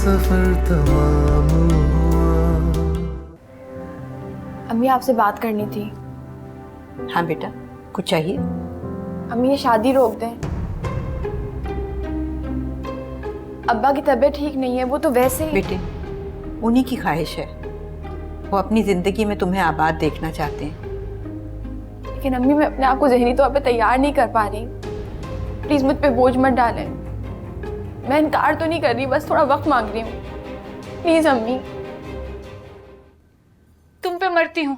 सफर तमाम हुआ। अम्मी आपसे बात करनी थी। हाँ बेटा, कुछ चाहिए? अम्मी ये शादी रोक दें। अब्बा की तबीयत ठीक नहीं है, वो तो वैसे ही। बेटे, उन्हीं की ख्वाहिश है, वो अपनी जिंदगी में तुम्हें आबाद देखना चाहते हैं। लेकिन अम्मी मैं अपने आप को ज़हनी तौर पे तैयार नहीं कर पा रही। प्लीज मुझ पे बोझ मत डालें। मैं इनकार तो नहीं कर रही, बस थोड़ा वक्त मांग रही हूँ। प्लीज अम्मी। तुम पे मरती हूँ,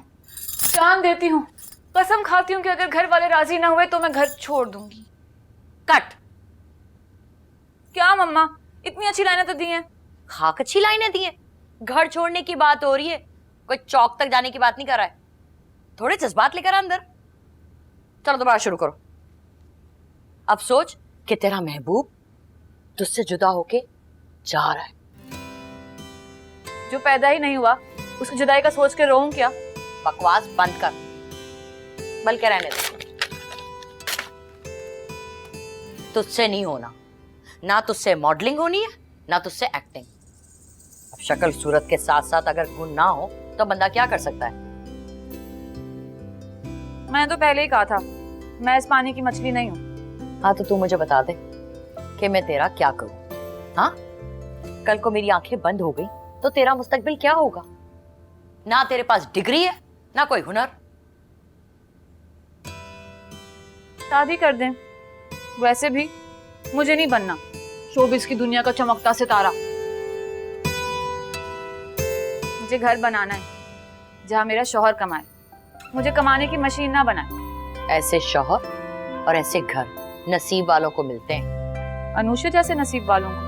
जान देती हूँ, कसम खाती हूँ कि अगर घर वाले राजी ना हुए तो मैं घर छोड़ दूंगी। कट। क्या मम्मा, इतनी अच्छी लाइनें तो दी हैं। खाक अच्छी लाइनें दी हैं। घर छोड़ने की बात हो रही है, कोई चौक तक जाने की बात नहीं कर रहा है। थोड़े जज्बात लेकर अंदर। चलो दोबारा शुरू करो। अब सोच कि तेरा महबूब तुझसे जुदा होके जा रहा है। जो पैदा ही नहीं हुआ उसकी जुदाई का सोच के रोऊं क्या? बकवास बंद कर, बल्कि रहने दे। तुझसे नहीं होना, ना तुझसे मॉडलिंग होनी है ना तुझसे एक्टिंग। अब शक्ल सूरत के साथ साथ अगर गुण ना हो तो बंदा क्या कर सकता है? मैंने तो पहले ही कहा था, मैं इस पानी की मछली नहीं हूँ। हाँ तो तू मुझे बता दे कि मैं तेरा क्या करूं। हाँ, कल को मेरी आंखें बंद हो गई तो तेरा मुस्तकबिल क्या होगा? ना तेरे पास डिग्री है ना कोई हुनर। शादी कर दें। वैसे भी मुझे नहीं बनना शोबिस की दुनिया का चमकता सितारा। मुझे घर बनाना है जहां मेरा शौहर कमाए, मुझे कमाने की मशीन ना बनाए। ऐसे शौहर और ऐसे घर नसीब वालों को मिलते हैं। अनुषा जैसे नसीब वालों को।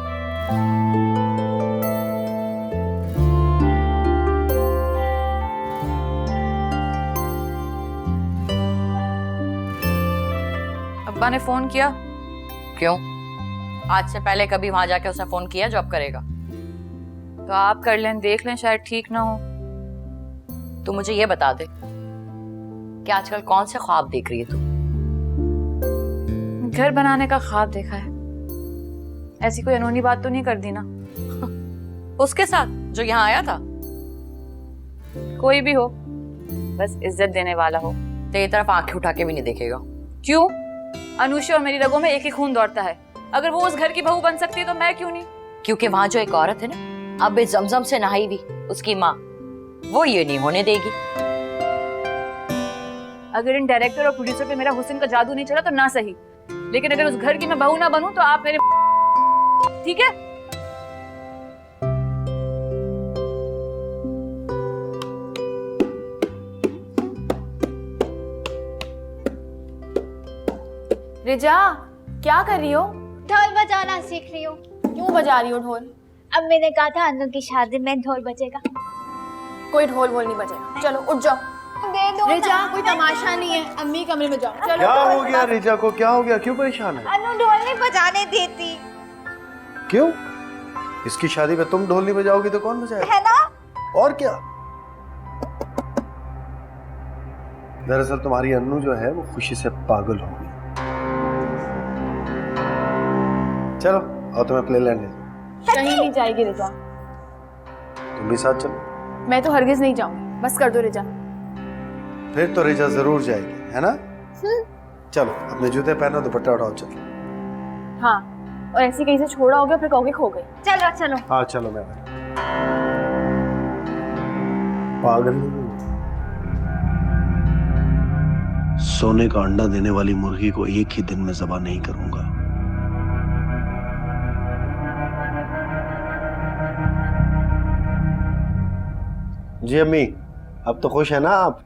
अब्बा ने फोन किया? क्यों? आज से पहले कभी वहां जाके उसने फोन किया जो अब करेगा? तो आप कर लें, देख लें, शायद ठीक ना हो। तू मुझे ये बता दे कि आजकल कौन से ख्वाब देख रही है तू? घर बनाने का ख्वाब देखा है। ऐसी कोई अनहोनी बात तो नहीं कर दी ना? उसके साथ जो यहाँ आया था? कोई भी हो, बस इज्जत देने वाला हो। तेरी तरफ आंखें उठा के भी नहीं देखेगा। क्यों? अनुषा और मेरी रगों में एक ही खून दौड़ता है। अगर वो उस घर की बहू बन सकती है तो मैं क्यों नहीं? क्योंकि वहां जो एक औरत है ना, अब जमजम से नहाई हुई, उसकी माँ, वो ये नहीं होने देगी। अगर इन डायरेक्टर और प्रोड्यूसर पे मेरा हुस्न का जादू नहीं चला तो ना सही, लेकिन अगर उस घर की मैं बहू ना बनूं तो आप मेरे ठीक है? रिजा, क्या कर रही हो? ढोल बजाना सीख रही हूँ। क्यों बजा रही हो ढोल? अब मैंने कहा था अनु की शादी में ढोल बजेगा। कोई ढोल वोल नहीं बजेगा। चलो उठ जाओ। दे दो रिजा, ना। कोई तमाशा नहीं है। अम्मी कमरे में जाओ। चलो। क्या हो गया रिजा को, क्या हो गया, क्यों परेशान है? अनु ढोल नहीं बजाने देती क्यों? इसकी शादी में तुम ढोल नहीं बजाओगी तो कौन बजाएगा? है ना? और क्या? दरअसल तुम्हारी अन्नू जो है वो खुशी से पागल हो गई। चलो और तुम्हें प्लेलैंड ले जाओ। कहीं नहीं जाएगी रिजा। तुम भी साथ चलो। मैं तो हरगिज नहीं जाऊंगी। बस कर दो रिजा। फिर तो रिजा जरूर जाएगी, है ना? चलो अपने जूते पहनो, दुपट्टा उठाओ, चलो। हाँ, और ऐसे कहीं से छोड़ा हो गया फिर कहोगे खो गई। चलो चलो। हाँ चलो, मैं पागल नहीं हूँ। सोने का अंडा देने वाली मुर्गी को एक ही दिन में ज़बा नहीं करूंगा। जी अम्मी, अब तो खुश है ना आप?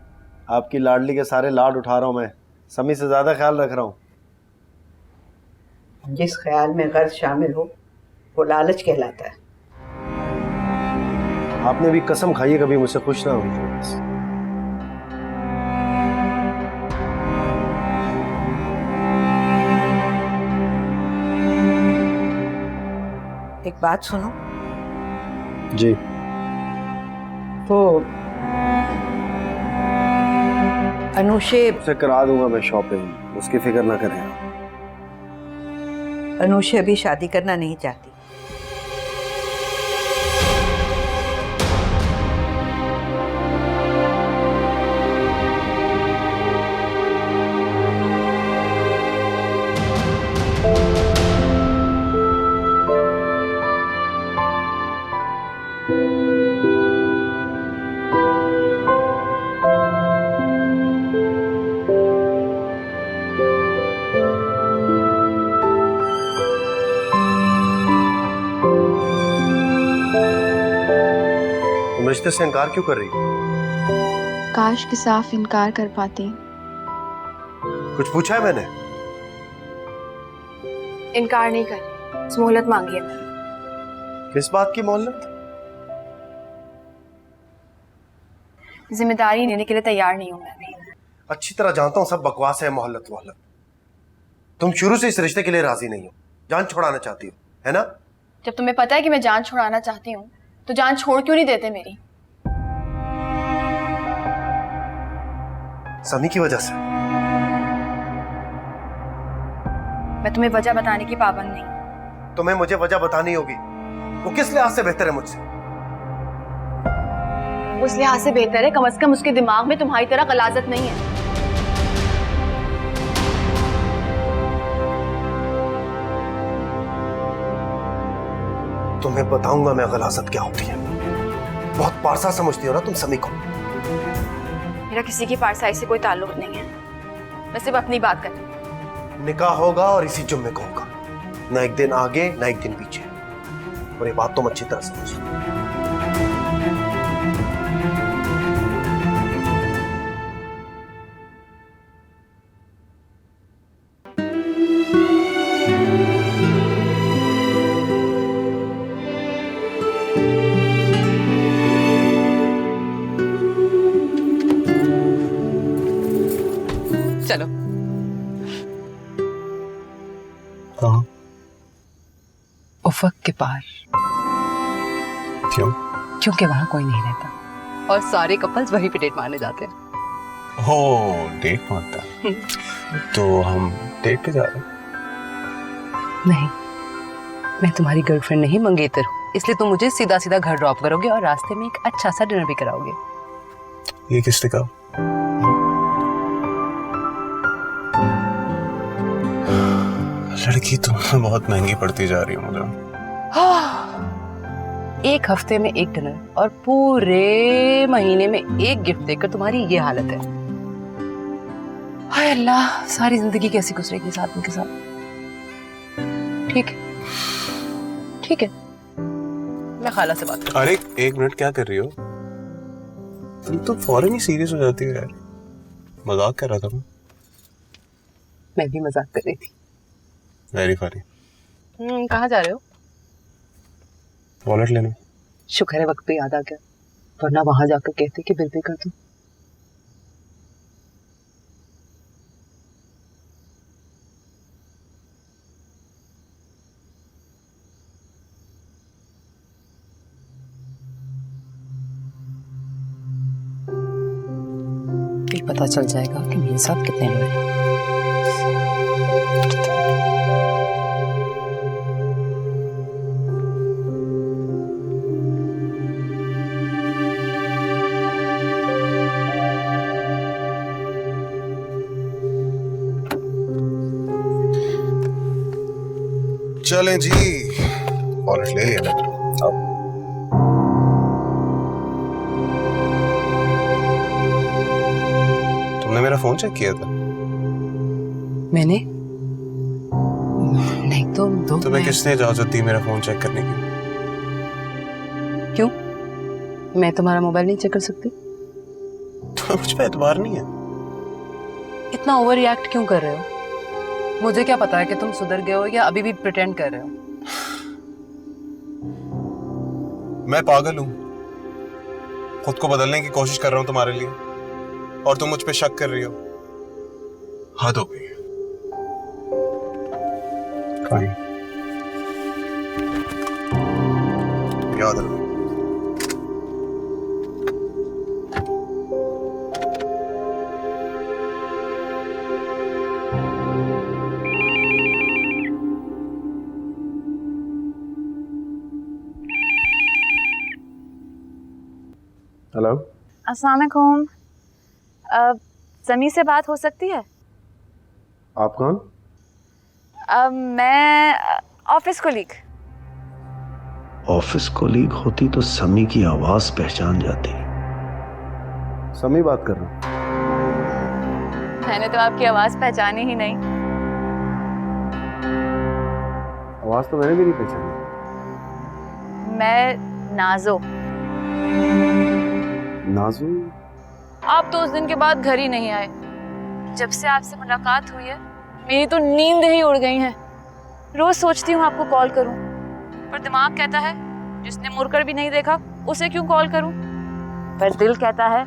आपकी लाडली के सारे लाड उठा रहा हूं मैं, समी से ज्यादा ख्याल रख रहा हूँ। जिस ख्याल में गर्ज शामिल हो वो लालच कहलाता है। आपने भी कसम खाई है कभी मुझसे खुश ना हुई। बस एक बात सुनो जी। तो अनुषे से करा दूंगा मैं शॉपिंग, उसकी फिक्र ना करें। अनुषे अभी शादी करना नहीं चाहती। रिश्ते से इनकार क्यों कर रही हो? काश कि साफ इनकार कर पाती। कुछ पूछा है मैंने? इनकार नहीं कर रही, मोहलत मांगी है मैंने। किस बात की मोहलत? जिम्मेदारी लेने के लिए तैयार नहीं हूं मैं अभी। अच्छी तरह जानता हूं सब बकवास है। मोहलत मोहलत, तुम शुरू से इस रिश्ते के लिए राजी नहीं हो, जान छुड़ाना चाहती हो, है ना? जब तुम्हें पता है कि मैं जान छुड़ाना चाहती हूँ तो जान छोड़ क्यों नहीं देते मेरी? समी की वजह से। मैं तुम्हें वजह बताने की पाबंद नहीं। तुम्हें मुझे वजह बतानी होगी। वो किस लिहाज से बेहतर है मुझसे? उस लिहाज से बेहतर है कम से कम उसके दिमाग में तुम्हारी तरह गलाजत नहीं है। तुम्हें बताऊंगा मैं गलाजत क्या होती है। बहुत पारसा समझती हो ना तुम समी को। मेरा किसी की पारसाई से कोई ताल्लुक नहीं है, मैं सिर्फ अपनी बात कर रही हूँ। निकाह होगा और इसी जुम्मे को होगा, ना एक दिन आगे ना एक दिन पीछे। और ये बात तुम अच्छी तरह समझ लो। चलो। कहाँ? उफक के पार। क्यों? क्योंकि वहां कोई नहीं रहता और सारे कपल्स वहीं पे डेट मारने जाते हैं। हो, डेट मारता है। तो हम डेट पे जा रहे हैं? नहीं, मैं तुम्हारी गर्लफ्रेंड नहीं मंगेतर हूँ, इसलिए तुम मुझे सीधा सीधा घर ड्रॉप करोगे और रास्ते में एक अच्छा सा डिनर भी कराओगे। ये किसने कहा? लड़की तुम बहुत महंगी पड़ती जा रही हो मुझे। एक हफ्ते में एक डिनर और पूरे महीने में एक गिफ्ट देकर तुम्हारी ये हालत है। हाय अल्लाह, सारी जिंदगी कैसी गुजरेगी इस आदमी के साथ। ठीक है, ठीक है, मैं खाला से बात करूं। अरे एक मिनट, क्या कर रही हो तुम? तो फौरन ही सीरियस हो जाती हो यार। मजाक कर रहा था मैं भी मजाक कर रही थी। Very funny. कहाँ जा रहे हो? वॉलेट लेना। शुक्र है वक्त पे याद आ गया, वरना वहां जाकर कहते कि बिल पे कर दूं। फिर पता चल जाएगा कि मेरे साथ कितने लोग हैं। चलें जी, वॉलेट ले लिया। अब तुमने मेरा फोन चेक किया था? मैंने नहीं तो तुम्हें किसने इजाजत दी मेरा फोन चेक करने की? क्यों? मैं तुम्हारा मोबाइल नहीं चेक कर सकती? तुम्हें मुझ पे एतबार नहीं है? इतना ओवर रिएक्ट क्यों कर रहे हो? मुझे क्या पता है कि तुम सुधर गए हो या अभी भी प्रिटेंड कर रहे हो। मैं पागल हूं, खुद को बदलने की कोशिश कर रहा हूं तुम्हारे लिए, और तुम मुझ पे शक कर रही हो। हद हो गई। याद रखो। हेलो, अस्सलाम वालेकुम। समी से बात हो सकती है? आप कौन? मैं ऑफिस कोलीग। ऑफिस कोलीग होती तो समी की आवाज पहचान जाती। समी बात कर रहा हूं। मैंने तो आपकी आवाज पहचानी ही नहीं। आवाज तो मैंने भी नहीं पहचानी। मैं नाजो। नाजू, आप तो उस दिन के बाद घर ही नहीं आए। जब से आपसे मुलाकात हुई है मेरी तो नींद ही उड़ गई है। रोज सोचती हूँ आपको कॉल करूँ, पर दिमाग कहता है जिसने मुड़कर भी नहीं देखा उसे क्यों कॉल करूँ। पर दिल कहता है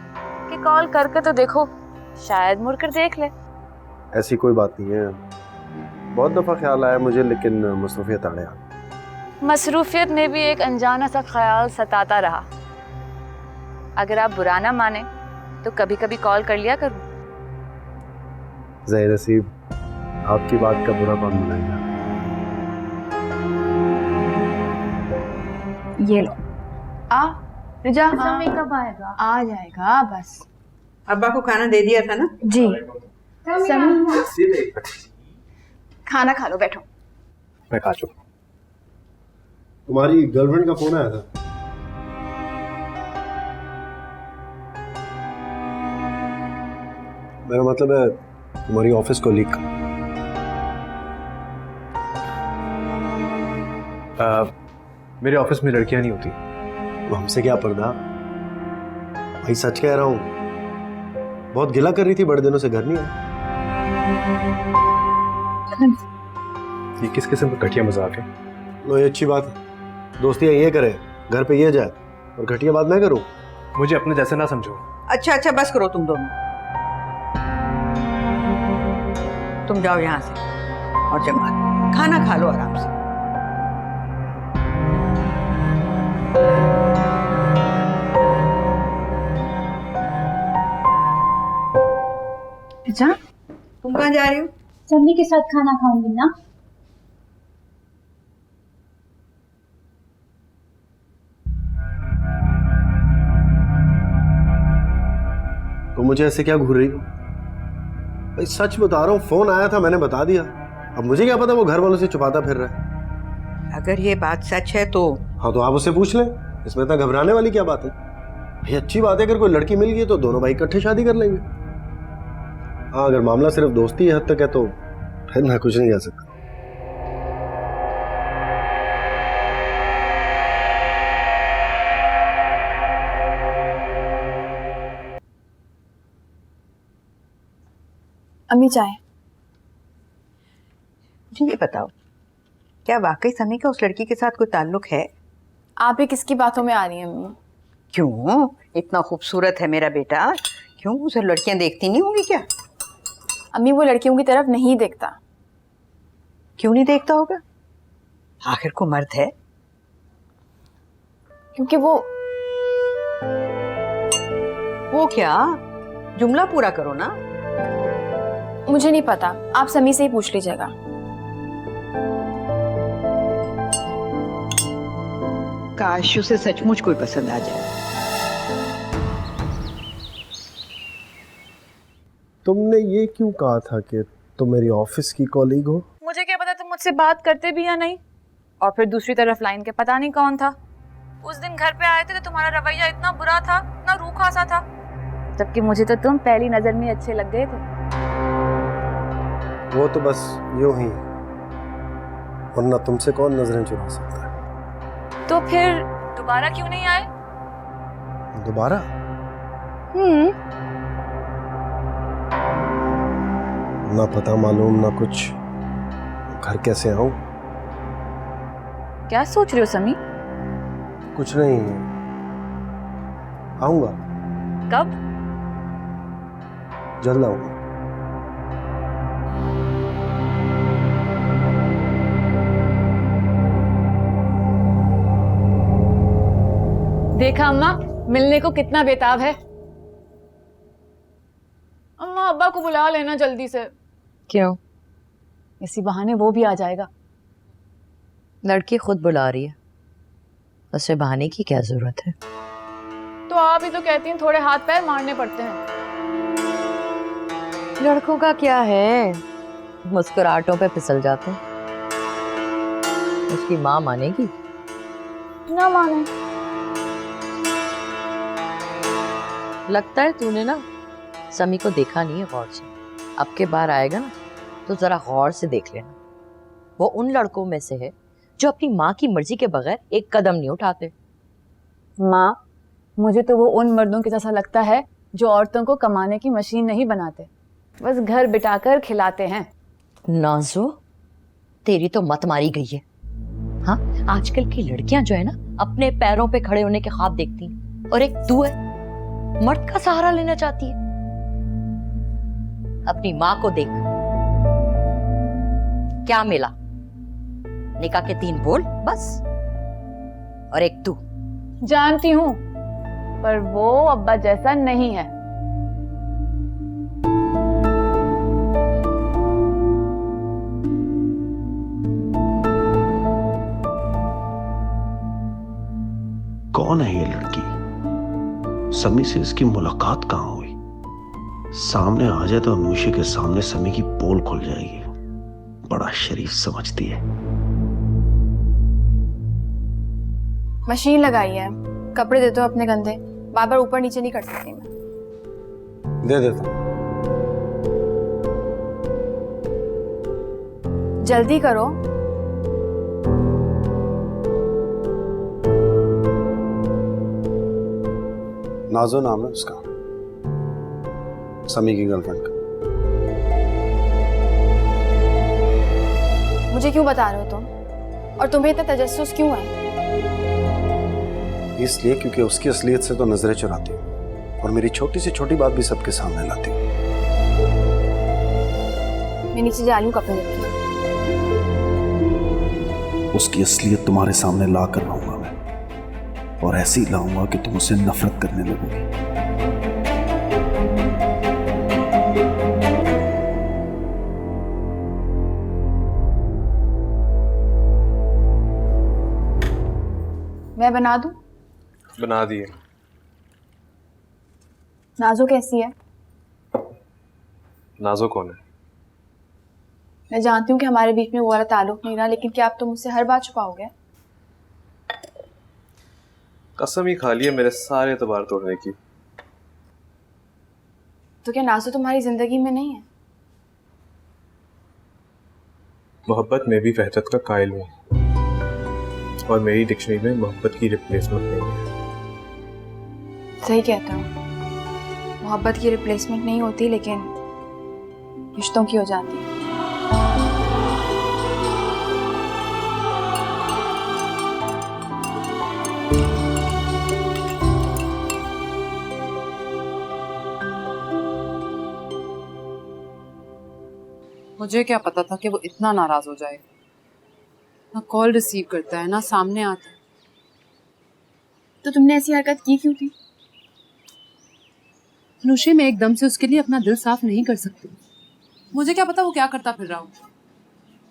कि कॉल करके तो देखो, शायद मुड़कर देख ले। ऐसी कोई बात नहीं है। बहुत दफा ख्याल आया मुझे, लेकिन मसरूफियत आड़े आ गई। मसरूफियत में भी एक अनजाना सा ख्याल सताता रहा। अगर आप बुरा ना माने तो कभी कभी कॉल कर लिया करूं। ज़ाहिर नसीब, आपकी बात का बुरा कौन मनाएगा। ये लो। आ रिजा, समय कब आएगा? आ जाएगा बस। अब्बा को खाना दे दिया था ना? जी। खाना खा लो, बैठो। मैं खा चुका। तुम्हारी गर्लफ्रेंड का फोन आया था। मेरा मतलब है तुम्हारी ऑफिस कोलीग का। मेरे ऑफिस में लड़कियां नहीं होती। वो हमसे क्या पर्दा, भाई सच कह रहा हूँ। बहुत गिला कर रही थी, बड़े दिनों से घर नहीं आई। ये किस किस्म का घटिया मजाक है? लो, ये अच्छी बात है। दोस्तियां ये करे, घर पे ये जाए, और घटिया बात मैं करूँ। मुझे अपने जैसे ना समझो। अच्छा अच्छा, बस करो तुम दोनों। तुम जाओ यहाँ से और जमात खाना खा लो आराम से। रिजा, तुम कहाँ जा रही हो? समी के साथ खाना खाऊंगी ना। तो मुझे ऐसे क्या घूर रही हो? भाई सच बता रहा हूँ, फोन आया था, मैंने बता दिया। अब मुझे क्या पता वो घर वालों से छुपाता फिर रहा है। अगर ये बात सच है तो हाँ, तो आप उससे पूछ लें। इसमें इतना घबराने वाली क्या बात है? भाई अच्छी बात है, अगर कोई लड़की मिल गई तो दोनों भाई इकट्ठे शादी कर लेंगे। हाँ, अगर मामला सिर्फ दोस्ती हद तक है तो फिर मैं कुछ नहीं कह सकता। अम्मी चाय। मुझे ये बताओ, क्या वाकई समी का उस लड़की के साथ कोई ताल्लुक है? आप ही किसकी बातों में आ रही हैं अम्मी? क्यों? इतना खूबसूरत है मेरा बेटा, क्यों उसे लड़कियां देखती नहीं होंगी क्या? अम्मी वो लड़कियों की तरफ नहीं देखता। क्यों नहीं देखता होगा? आखिर को मर्द है। क्योंकि वो क्या? जुमला पूरा करो ना। मुझे नहीं पता, आप समी से ही पूछ लीजिएगा। काश उसे सचमुच कोई पसंद आ जाए। तुमने ये क्यों कहा था कि तुम मेरी ऑफिस की कॉलीग हो? मुझे क्या पता तुम मुझसे बात करते भी या नहीं। और फिर दूसरी तरफ लाइन के पता नहीं कौन था। उस दिन घर पे आए थे तो तुम्हारा रवैया इतना बुरा था, इतना रूखा सा था, जबकि मुझे तो तुम पहली नजर में अच्छे लग गए थे। वो तो बस यूं ही, वरना तुमसे कौन नजरें चुरा सकता है। तो फिर दोबारा क्यों नहीं आए? दोबारा? ना पता मालूम ना कुछ, घर कैसे आऊं? क्या सोच रहे हो समी? कुछ नहीं, आऊंगा। कब? जल्द आऊंगा। देखा अम्मा, मिलने को कितना बेताब है। अम्मा अब्बा को बुला लेना जल्दी से। क्यों? इसी बहाने वो भी आ जाएगा। लड़की खुद बुला रही है, उसे बहाने की क्या जरूरत है? तो आप ही तो कहती हैं थोड़े हाथ पैर मारने पड़ते हैं। लड़कों का क्या है, मुस्कुराहटों पे फिसल जाते हैं। उसकी माँ मानेगी? ना माने। लगता है तूने ना समी को देखा नहीं है गौर से। अब के बार आएगा ना तो जरा गौर से देख लेना। वो उन लड़कों में से है जो अपनी माँ की मर्जी के बगैर एक कदम नहीं उठाते। माँ, मुझे तो वो उन मर्दों के जैसा लगता है जो औरतों को कमाने की मशीन नहीं बनाते, बस घर बिठाकर खिलाते हैं। नाजो, तेरी तो मत मारी गई है। हाँ, आजकल की लड़कियां जो है ना, अपने पैरों पे खड़े होने के ख्वाब देखती हैं, और एक तू है मर्द का सहारा लेना चाहती है। अपनी माँ को देख, क्या मिला? निकाह के 3 बोल बस, और एक तू। जानती हूँ, पर वो अब्बा जैसा नहीं है। कौन है ये लड़की? समी से इसकी मुलाकात कहां हुई? सामने आ जाए तो अनुषी के सामने समी की पोल खुल जाएगी। बड़ा शरीफ समझती है। मशीन लगाई है, कपड़े दे दो अपने गंदे, बार बार ऊपर नीचे नहीं कर सकती मैं। दे देता हूं। जल्दी करो। नाजो नाम है उसका, समी की गर्लफ्रेंड का। मुझे क्यों बता रहे हो तुम? और तुम्हें इतना तजस्सुस क्यों है? इसलिए क्योंकि उसकी असलियत से तो नजरें चुराती हूँ और मेरी छोटी से छोटी बात भी सबके सामने लाती हूँ। मैं नीचे जा रही हूँ, कपड़े लेके। उसकी असलियत तुम्हारे सामने ला कर लाऊंगा मैं, और ऐसे ही लाऊंगा कि तुम उसे नफरत करने लगोगी। मैं बना दूं? बना दिए। नाजो कैसी है? नाजो कौन है? मैं जानती हूँ कि हमारे बीच में वो वाला ताल्लुक नहीं रहा, लेकिन क्या आप तो मुझसे हर बात छुपाओगे? कसम ही खा ली है मेरे सारे एतबार तोड़ने की। तो क्या नाजो तुम्हारी जिंदगी में नहीं है? मोहब्बत में भी वहदत का कायल हूँ, और मेरी डिक्शनरी में मोहब्बत की रिप्लेसमेंट नहीं है। सही कहता हूँ, मोहब्बत की रिप्लेसमेंट नहीं होती, लेकिन रिश्तों की हो जाती है। मुझे क्या पता था कि वो इतना नाराज हो जाएगा। ना कॉल रिसीव करता है, ना सामने आता है। तो तुमने ऐसी हरकत की क्यों थी? अनुषी, मैं एकदम से उसके लिए अपना दिल साफ नहीं कर सकती। मुझे क्या पता वो क्या करता फिर रहा हो।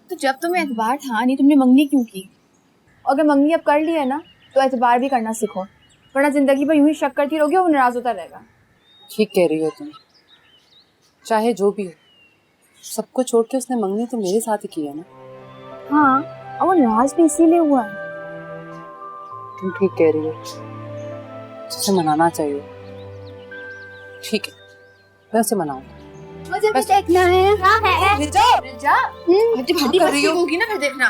तो जब तुम्हें एतबार था नहीं, तुमने मंगनी क्यों की? और अगर मंगनी अब कर ली है ना, तो एतबार भी करना सीखो, वरना जिंदगी पर यूं ही शक करती रहोगी और वो नाराज होता रहेगा। ठीक कह रही हो तुम। चाहे जो भी हो, सबको छोड़ के उसने मंगनी तो मेरे साथ ही की है ना। हाँ, और वो नाराज भी इसीलिए हुआ है। तुम ठीक कह रही हो, उसे मनाना चाहिए। ठीक है, मैं उसे मनाऊंगा। मुझे भी देखना है। क्या है? रिजा, रिजा, हड्डी पसली होगी ना, फिर देखना।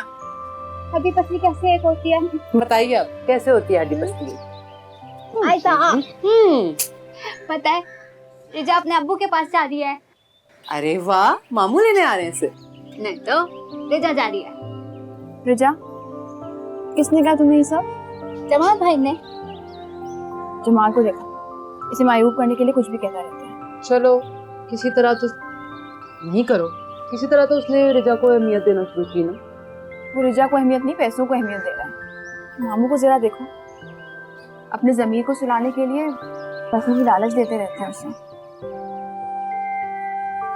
हड्डी पसली कैसे एक होती है? बताइए अब, कैसे होती है हड्डी पसली? ऐसा पता है, रिजा अपने अब्बू के पास जा रही है। अरे वाह, मामू लेने आ रहे हैं इसे। नहीं तो रिजा जा रही है। रिजा, किसने कहा तुम्हें ये सब? जमाल भाई ने। जमाल को देखा, इसे मायूब करने के लिए कुछ भी कहता रहता है। चलो, किसी तरह तो नहीं करो, किसी तरह तो उसने रिजा को अहमियत देना शुरू की ना। वो रिजा को अहमियत नहीं, पैसों को अहमियत दे रहा है। मामू को जरा देखो, अपने ज़मीर को सुलाने के लिए पैसों की लालच देते रहते हैं उसे।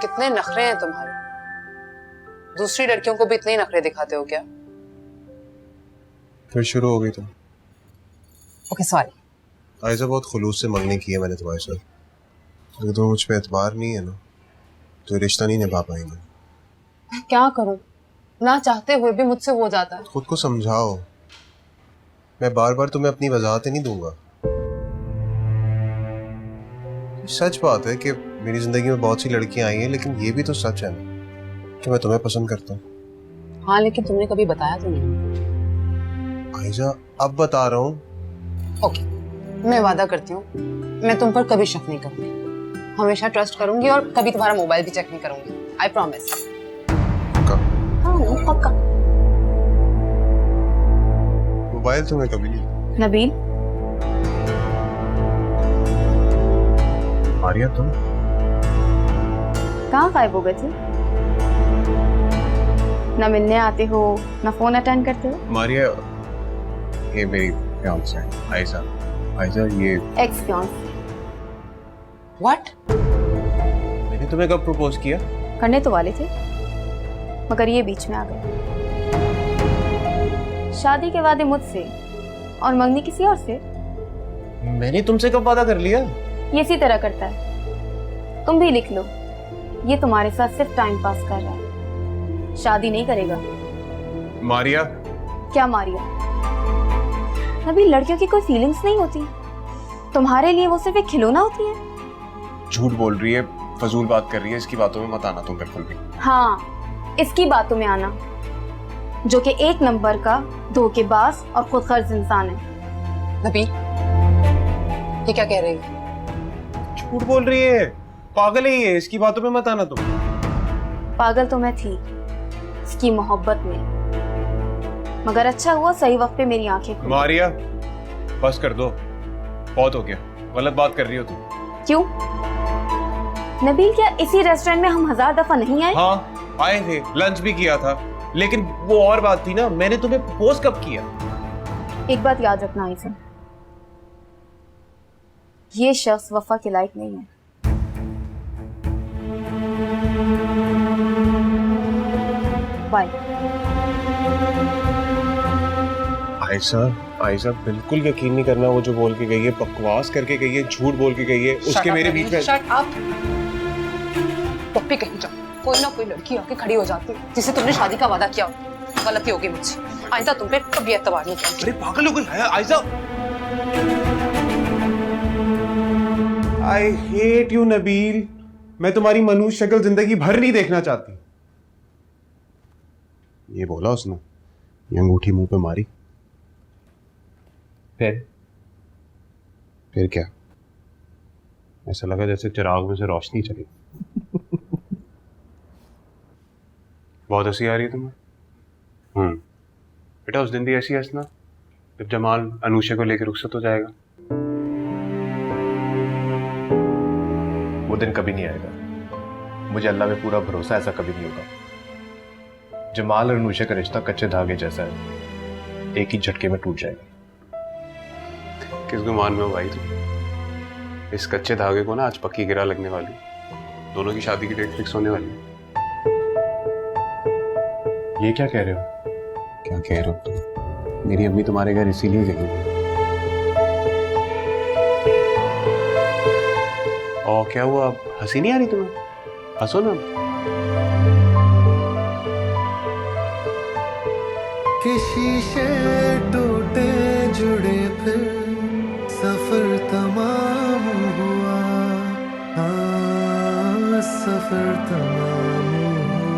कितने नखरे हैं तुम्हारे। दूसरी लड़कियों को भी इतने ही नखरे दिखाते हो क्या? फिर शुरू हो गई तुम। Okay sorry. आयजा, बहुत खुलूस से मंगनी की है मैंने तुम्हारे साथ। अगर तुम्हें मुझ पे एतबार नहीं है ना, तो ये रिश्ता नहीं निभा पाएंगे। मैं क्या करूं, ना चाहते हुए भी मुझसे हो जाता है। खुद को समझाओ। मैं बार बार तुम्हें अपनी वजाहतें नहीं दूंगा। सच बात है कि मेरी जिंदगी में बहुत सी लड़कियां आई हैं, लेकिन ये भी तो सच है ना कि मैं तुम्हें पसंद करता हूँ। हाँ, लेकिन तुमने कभी बताया तो नहीं। आयजा, अब बता रहा हूँ। ओके, मैं वादा करती हूँ मैं तुम पर कभी शक नहीं करूंगी, हमेशा ट्रस्ट करूंगी और कभी तुम्हारा मोबाइल भी चेक नहीं करूंगी। I promise. हाँ पक्का। मोबाइल तो मैं कभी नहीं। नबील, आर्या तुम कहाँ गायब हो गए थे? ना मिलने आते हो ना फोन अटेंड करते हो। मारिया, ये मेरी फियांसे है आयशा। आयशा, ये एक्स फियांसे। व्हाट? मैंने तुम्हें कब प्रपोज किया? करने तो वाले थे मगर ये बीच में आ गए। शादी के वादे मुझसे और मंगनी किसी और से। मैंने तुमसे कब वादा कर लिया? ये इसी तरह करता है। तुम भी लिख लो, ये तुम्हारे साथ सिर्फ टाइम पास कर रहा है, शादी नहीं करेगा। मारिया। क्या मारिया? अभी लड़कियों की कोई फीलिंग्स नहीं होती, तुम्हारे लिए वो सिर्फ एक खिलौना होती है। झूठ बोल रही है, फजूल बात कर रही है, इसकी बातों में मत आना तुम बिल्कुल भी। हाँ, इसकी बातों में आना, जो कि एक नंबर का धोखेबाज और खुदगर्ज इंसान है। नबील, ये क्या कह रही है? झूठ बोल रही है, पागल है ये, इसकी बातों में मत आना तुम। पागल तो मैं थी इसकी मोहब्बत में, मगर अच्छा हुआ सही वक्त पे मेरी आंखें खुली। मारिया, बस कर दो, बहुत हो गया, गलत बात कर रही हो तुम। क्यों नबील, क्या इसी रेस्टोरेंट में हम 1000 दफा नहीं आए? हाँ आए थे, लंच भी किया था, लेकिन वो और बात थी ना, मैंने तुम्हें प्रपोज कब किया? एक बात याद रखना आइसा, ये शख्स वफा के लायक नहीं है। बाय। आयशा बिल्कुल यकीन नहीं करना, वो जो बोल के गई है, बकवास करके गई है, झूठ बोल के गई है, उसके मेरे बीच में। Shut up. पप्पी कहीं जाओ, कोई ना कोई लड़की आके खड़ी हो जाती है जिसे तुमने शादी का वादा किया। गलती होगी मुझसे, आइंदा तुम पे कभी एतबार नहीं करूंगी। अरे पागल हो गई Ayesha. I hate you Nabeel, मैं तुम्हारी मनुष्य शक्ल जिंदगी भर नहीं देखना चाहती। ये बोला उसने, ये अंगूठी मुंह पे मारी। फिर क्या? ऐसा लगा जैसे चिराग में से रोशनी चली। बहुत हंसी आ रही है तुम्हें। बेटा, उस दिन भी ऐसी हंसना जब जमाल अनुषा को लेकर रुखसत हो जाएगा। वो दिन कभी नहीं आएगा, मुझे अल्लाह में पूरा भरोसा, ऐसा कभी नहीं होगा। जमाल और अनुषा का रिश्ता कच्चे धागे जैसा है, एक ही झटके में टूट जाएगा। किस गुमान में हो भाई तुम? इस कच्चे धागे को ना आज पक्की गिरा लगने वाली, दोनों की शादी की डेट फिक्स होने वाली। ये क्या कह रहे हो? क्या कह रहे हो तुम? मेरी अम्मी तुम्हारे घर इसीलिए गई। और क्या हुआ, अब हंसी नहीं आ रही तुम्हें? हंसो ना। किसी से टूटे जुड़े फिर सफर तमाम हुआ, हाँ सफर तमाम हुआ।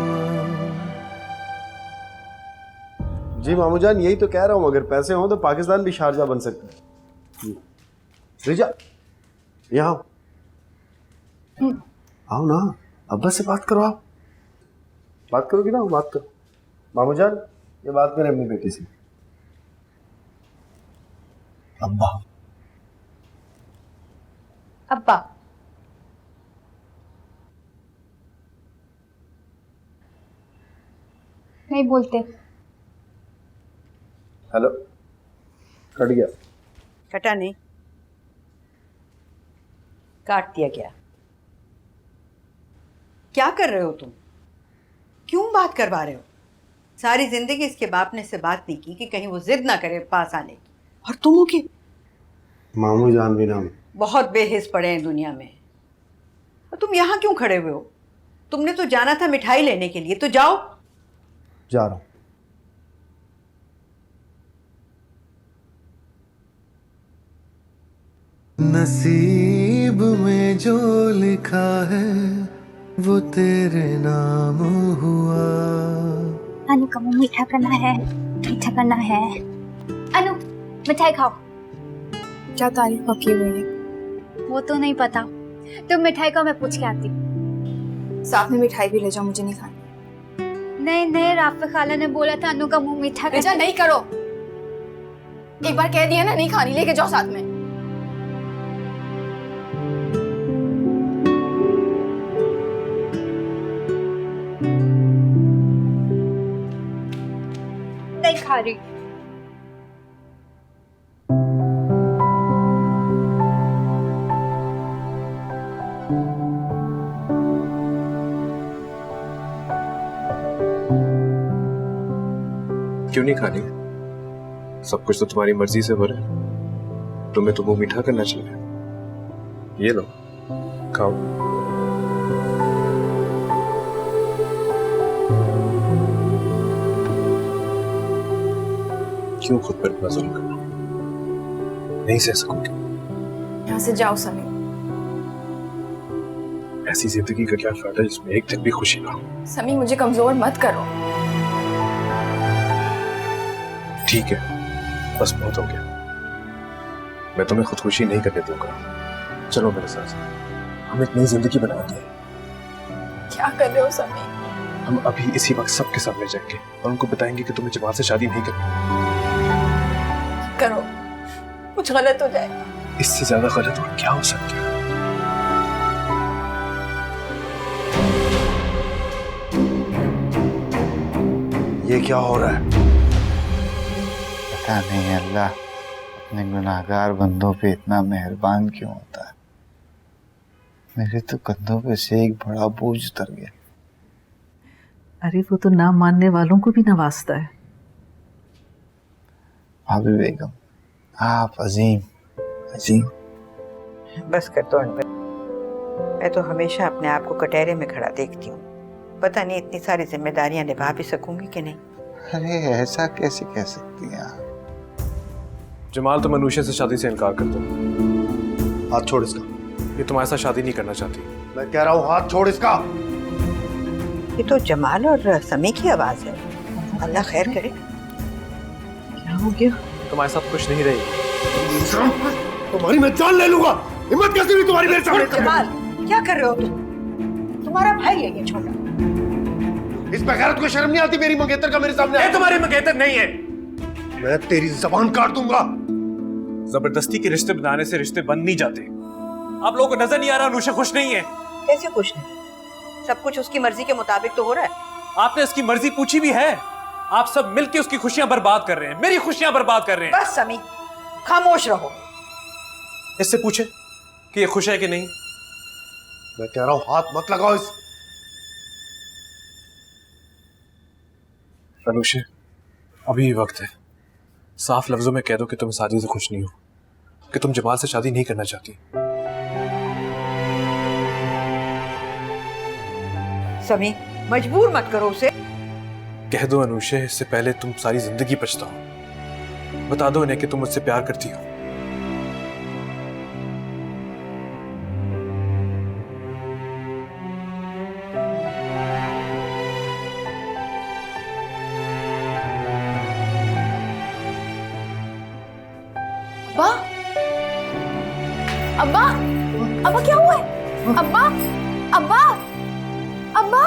जी मामू जान, यही तो कह रहा हूँ, अगर पैसे हों तो पाकिस्तान भी शारजा बन सकता है। रिजा, यहाँ आओ ना, अब्बा से बात करो। आप बात करोगी ना? बात करो। मामू जान, ये बात करें अपनी बेटी से। अब्बा। अब्बा, नहीं बोलते। हेलो, कट गया। कटा नहीं, काट दिया गया। क्या कर रहे हो तुम? क्यों बात करवा रहे हो? सारी जिंदगी इसके बाप ने से बात नहीं की कि कहीं वो जिद ना करे पास आने की, और तुम हो कि मामू जान भी नाम बहुत बेहिस पड़े हैं दुनिया में। और तुम यहाँ क्यों खड़े हुए हो? तुमने तो जाना था मिठाई लेने के लिए, तो जाओ। जा रहा हूं। नसीब में जो लिखा है वो तेरे नाम हुआ। अनु का मुंह मीठा करना है, मीठा करना है। अनु मिठाई खाओ। क्या तारीफ पकी हुई है? वो तो नहीं पता, तुम मिठाई को मैं पूछ के आती। साथ में मिठाई भी ले जाओ, मुझे नहीं खानी। नहीं नहीं, राफे खाला ने बोला था अनु का मुंह मीठा कर। रिचा नहीं करो, एक बार कह दिया ना नहीं खानी, लेके जाओ साथ में। नहीं खा रही। क्यों नहीं खानी? सब कुछ तो तुम्हारी मर्जी से हो रहा है। तुम्हें तो मुंह मीठा करना चाहिए। ये लो, खाओ। क्यों खुद पर इतना जुल्म करना? नहीं सह सकोगे। यहाँ से जाओ समी। ऐसी जिंदगी का क्या फायदा जिसमें एक दिन भी खुशी ना हो? समी मुझे कमजोर मत करो। ठीक है, बस बहुत हो गया। मैं तुम्हें खुद खुशी नहीं करने दूंगा। चलो मेरे साथ, हम एक नई जिंदगी बनाते हैं। क्या कर रहे हो समी? हम अभी इसी वक्त सबके सामने जाएंगे और उनको बताएंगे कि तुम्हें जमाल से शादी नहीं करनी। करो, कुछ गलत हो जाए। इससे ज्यादा गलत और क्या हो सकता है? ये क्या हो रहा है? पता नहीं अल्लाह अपने गुनाहगार बंदों पे इतना मेहरबान क्यों होता है। मेरे तो कंधों पे से एक बड़ा बोझ उतर गया। अरे वो तो ना मानने वालों को भी नवाजता है। भाभी बेगम, आप अजीम अजीम। बस कर दो अनवर, मैं तो हमेशा अपने आप को कटहरे में खड़ा देखती हूँ। पता नहीं इतनी सारी जिम्मेदारियां निभा भी सकूंगी कि नहीं। अरे ऐसा कैसे कह सकती हैं आप? जमाल तो मनुष्य से शादी से इनकार कर दो। हाथ छोड़ इसका। ये तुम्हारे साथ शादी नहीं करना चाहती। मैं कह रहा हूँ हाथ छोड़ इसका। ये तो जमाल और समी की आवाज है। अल्लाह खैर करे। क्या हो गया? तुम्हारे साथ कुछ नहीं रही। तुम्हारी मैं जान ले लूंगा। हिम्मत कैसे हुई तुम्हारी मेरे सामने? जमाल क्या कर रहे हो तुम? तुम्हारा भाई है ये छोटा। इस पे गैरत को शर्म नहीं आती मेरी मंगेतर का मेरे सामने? ये तुम्हारी मंगेतर नहीं है। मैं तेरी जबान काट दूंगा। जबरदस्ती के रिश्ते बनाने से रिश्ते बन नहीं जाते। आप लोगों को नजर नहीं आ रहा अनुषा खुश नहीं है? कैसे खुश नहीं? सब कुछ उसकी मर्जी के मुताबिक तो हो रहा है। आपने उसकी मर्जी पूछी भी है? आप सब मिलके उसकी खुशियां बर्बाद कर रहे हैं, मेरी खुशियां बर्बाद कर रहे हैं। बस समी, खामोश रहो। इससे पूछे कि ये खुश है कि नहीं। मैं कह रहा हूं हाथ मत लगाओ इस। अनुषा, अभी भी वक्त है। साफ लफ्जों में कह दो कि तुम इस शादी से खुश नहीं हो, कि तुम जमाल से शादी नहीं करना चाहती। समी, मजबूर मत करो उसे। कह दो अनुषा, इससे पहले तुम सारी जिंदगी पछताओ। बता दो इन्हें कि तुम मुझसे प्यार करती हो। अब्बा, अब्बा क्या हुआ है? अब्बा, अब्बा, अब्बा।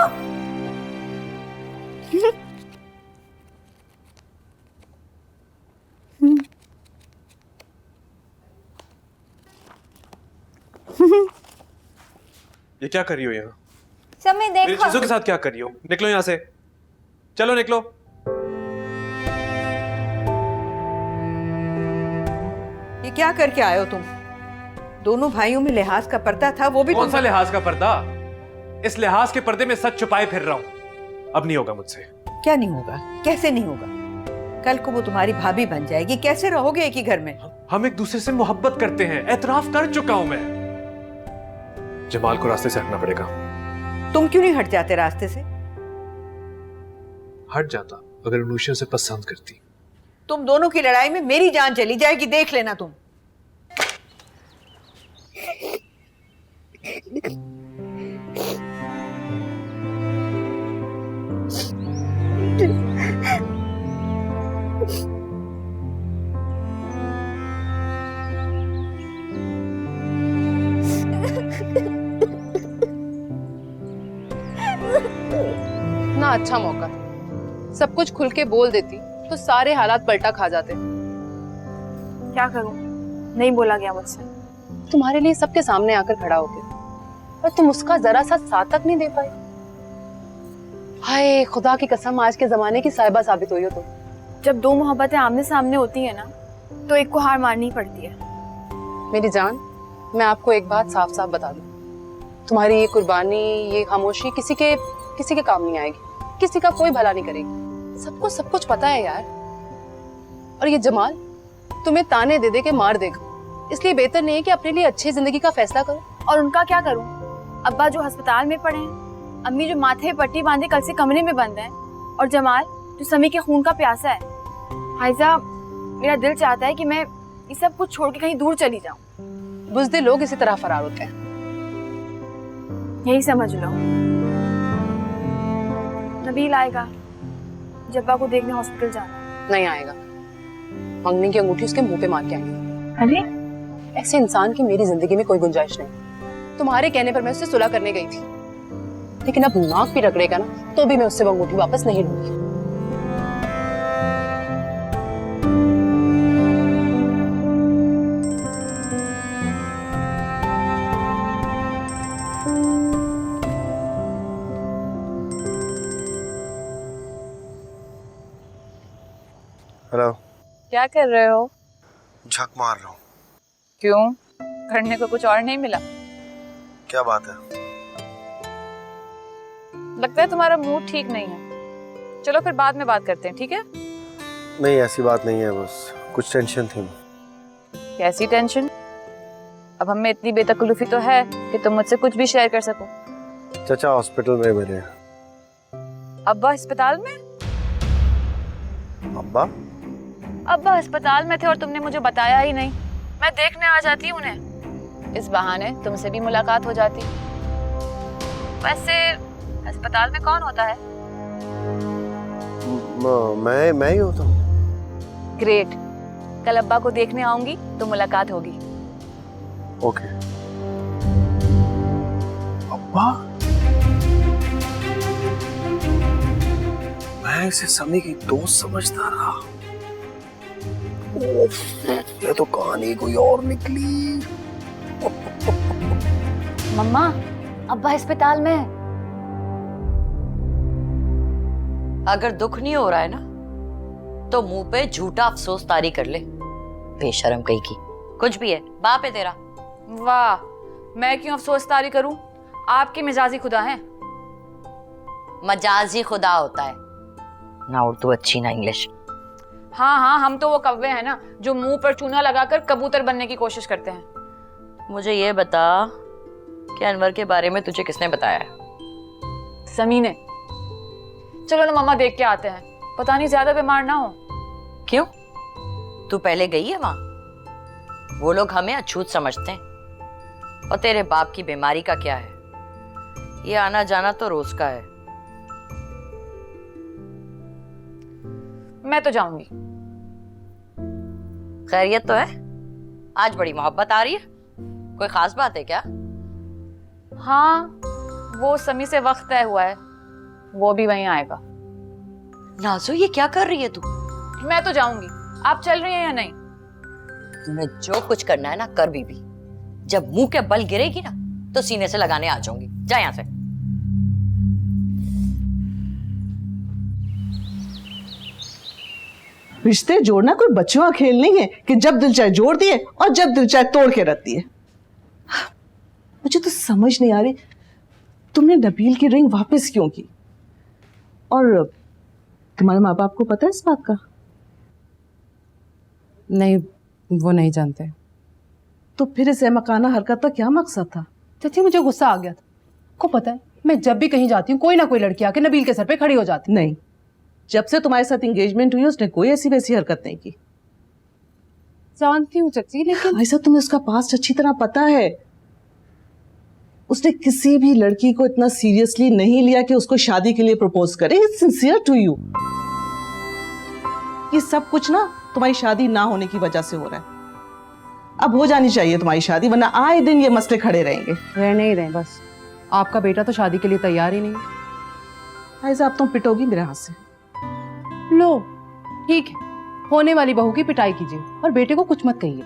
ये क्या कर रही हो यहाँ? समय मेरी देखो। चीजों के साथ क्या कर रही हो? निकलो यहाँ से। चलो निकलो। ये क्या करके आए हो तुम? दोनों भाइयों में लिहाज का पर्दा था, वो भी कौन सा लिहाज का पर्दा? इस लिहाज के पर्दे में सच छुपाए फिर रहा हूं। अब नहीं होगा मुझसे। क्या नहीं होगा? कैसे नहीं होगा? कल को वो तुम्हारी भाभी बन जाएगी, कैसे रहोगे एक ही घर में? हम एक दूसरे से मोहब्बत करते हैं, एतराफ कर चुका हूं मैं। जमाल को रास्ते से हटना पड़ेगा। तुम क्यों नहीं हट जाते रास्ते से? हट जाता अगर अनुषा उसे पसंद करती। तुम दोनों की लड़ाई में मेरी जान चली जाएगी, देख लेना तुम। अच्छा मौका था। सब कुछ खुल के बोल देती तो सारे हालात पलटा खा जाते। क्या करूं, नहीं बोला गया मुझसे। तुम्हारे लिए सबके सामने आकर खड़ा हो गया और तुम उसका जरा सा साथ तक नहीं दे पाए। हाय खुदा की कसम, आज के जमाने की साहिबा साबित हुई हो तुम। जब दो मोहब्बतें आमने सामने होती है ना, तो एक को हार माननी पड़ती है। मेरी जान, मैं आपको एक बात साफ साफ बता दूं, तुम्हारी ये कुर्बानी, ये खामोशी किसी के काम नहीं आएगी, किसी का कोई भला नहीं करेगी। सबको सब कुछ पता है यार। और ये जमाल तुम्हें ताने दे दे के मार देगा, इसलिए बेहतर नहीं है कि अपने लिए अच्छी जिंदगी का फैसला करो। और उनका क्या करूं? अब्बा जो अस्पताल में पड़े हैं, अम्मी जो माथे पे पट्टी बांधे कल से कमरे में बंद है, और जमाल जो समी के खून का प्यासा है। हाइजा, मेरा दिल चाहता है कि मैं ये सब कुछ छोड़ के कहीं दूर चली जाऊं। बुज़दिल लोग इसी तरह फरार होते हैं। यही समझ लो। नबील आएगा, जब्बा को देखने हॉस्पिटल जाना। नहीं आएगा, मंगनी की अंगूठी उसके मुंह पे मार के आएंगे। अरे ऐसे इंसान की मेरी जिंदगी में कोई गुंजाइश नहीं। तुम्हारे कहने पर मैं उससे सुलह करने गई थी, लेकिन अब नाक भी रगड़ेगा ना तो भी मैं उससे वो अंगूठी वापस नहीं लूंगी। हेलो। क्या कर रहे हो? झक मार रहा हूँ। क्यों? करने को कुछ और नहीं मिला? क्या बात है? लगता है तुम्हारा मूड ठीक नहीं है। चलो फिर बाद में बात करते हैं, ठीक है? नहीं, ऐसी बात नहीं है, बस कुछ टेंशन थी। कैसी टेंशन? अब हमें इतनी बेतकल्लुफी तो है कि तुम मुझसे कुछ भी शेयर कर सको। चाचा हॉस्पिटल में मेरे। अब्बा अस्पताल में? अब्बा? अब्बा अस्पताल में थे और तुमने मुझे बताया ही नहीं। मैं देखने आ जाती उन्हें, इस बहाने तुमसे भी मुलाकात हो जाती। वैसे अस्पताल में कौन होता है? मैं ही होता हूँ। ग्रेट, कल अब्बा को देखने आऊंगी तो मुलाकात होगी। ओके। अब्बा? मैं इसे समी की दोस्त समझता रहा। ये तो कहानी कोई और निकली। मम्मा, अब्बा अस्पताल में है। अगर दुख नहीं हो रहा है ना, तो मुंह पे झूठा अफसोस तारी कर ले। बेशरम कहीं की। कुछ भी है, बाप है तेरा। वाह, मैं क्यों अफसोस तारी करूं? आपके मिजाजी खुदा हैं। मजाजी खुदा होता है ना, उर्दू अच्छी ना इंग्लिश। हाँ हाँ, हम तो वो कव्वे हैं ना जो मुंह पर चूना लगाकर कबूतर बनने की कोशिश करते हैं। मुझे ये बता कि अनवर के बारे में तुझे किसने बताया है? समी ने। चलो ना मम्मा, देख के आते हैं, पता नहीं ज्यादा बीमार ना हो। क्यों? तू पहले गई है वहां? वो लोग हमें अछूत समझते हैं। और तेरे बाप की बीमारी का क्या है? ये आना जाना तो रोज का है। मैं तो जाऊंगी। खैरियत तो है? आज बड़ी मोहब्बत आ रही है, कोई खास बात है क्या? हाँ, वो समी से वक्त तय हुआ है, वो भी वहीं आएगा। नाजो, ये क्या कर रही है तू? मैं तो जाऊंगी, आप चल रही हैं या नहीं? तुम्हें जो कुछ करना है ना कर बीबी। जब मुंह के बल गिरेगी ना तो सीने से लगाने आ जाऊंगी। जा यहां से। रिश्ते जोड़ना कोई बच्चों का खेल नहीं है कि जब दिल चाहे जोड़ दिए और जब दिल चाहे तोड़ के रख दिए। मुझे तो समझ नहीं आ रही, तुमने नबील की रिंग वापस क्यों की? और तुम्हारे माँ बाप को पता है इस बात का? नहीं, वो नहीं जानते। तो फिर इस मकाना हरकत का क्या मकसद था? चाची, मुझे गुस्सा आ गया था। को पता है, मैं जब भी कहीं जाती हूँ कोई ना कोई लड़की आके नबील के सर पे खड़ी हो जाती। नहीं, जब से तुम्हारे साथ एंगेजमेंट हुई उसने कोई ऐसी वैसी हरकत नहीं की। जानती हूँ चाची, लेकिन ऐसा तुम्हें उसका पास्ट अच्छी तरह पता है। उसने किसी भी लड़की को इतना सीरियसली नहीं लिया कि उसको शादी के लिए प्रपोज करे। It's sincere to you. ये सब कुछ ना तुम्हारी शादी ना होने की वजह से हो रहा है। अब हो जानी चाहिए तुम्हारी शादी, वरना आए दिन ये मसले खड़े रहेंगे। रहने ही रहे बस। आपका बेटा तो शादी के लिए तैयार ही नहीं। आयजा अब तुम पिटोगी मेरे हाथ से। लो ठीक है, होने वाली बहू की पिटाई कीजिए और बेटे को कुछ मत कहिए।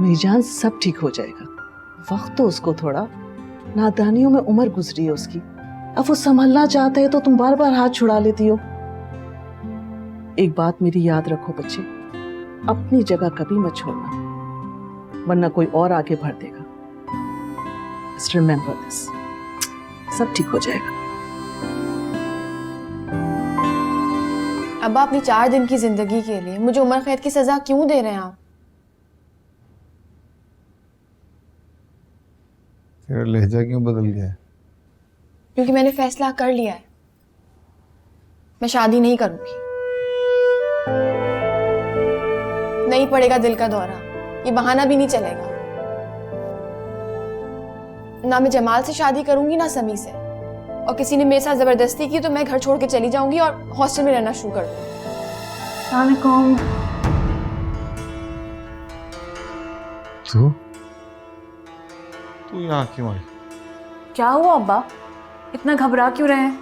मेरी जान सब ठीक हो जाएगा, वक्त तो उसको थोड़ा, नादानियों में उम्र गुजरी है उसकी। अब वो संभलना चाहते हैं तो तुम बार बार हाथ छुड़ा लेती हो। एक बात मेरी याद रखो बच्चे, अपनी जगह कभी मत छोड़ना, वरना कोई और आगे बढ़ देगा। Just remember this. सब ठीक हो जाएगा। अब्बा अपनी 4 दिन की जिंदगी के लिए मुझे उम्र कैद की सजा क्यों दे रहे हैं आप? तेरा लहजा क्यों बदल गया है? क्योंकि मैंने फैसला कर लिया है, मैं शादी नहीं करूंगी। नहीं पड़ेगा दिल का दौरा, ये बहाना भी नहीं चलेगा। ना मैं जमाल से शादी करूंगी ना समी से, और किसी ने मेरे साथ जबरदस्ती की तो मैं घर छोड़ के चली जाऊंगी और हॉस्टल में रहना शुरू कर दूंगी। तू यहाँ क्यों आई? क्या हुआ अब्बा, इतना घबरा क्यों रहे हैं?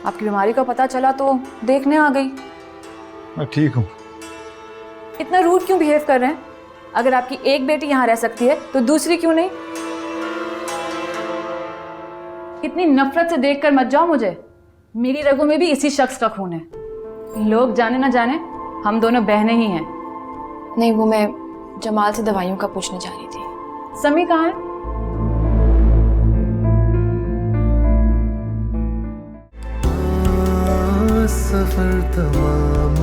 आपकी बीमारी का पता चला तो देखने आ गई। मैं ठीक हूँ। इतना रूड क्यों बिहेव कर रहे हैं? अगर आपकी एक बेटी यहाँ रह सकती है तो दूसरी क्यों नहीं? इतनी नफरत से देखकर मत जाओ मुझे, मेरी रगों में भी इसी शख्स का खून है। लोग जाने ना जाने, हम दोनों बहनें ही हैं। नहीं, वो मैं जमाल से दवाइयों का पूछने जा रही थी। समी कहाँ है? सफर तमाम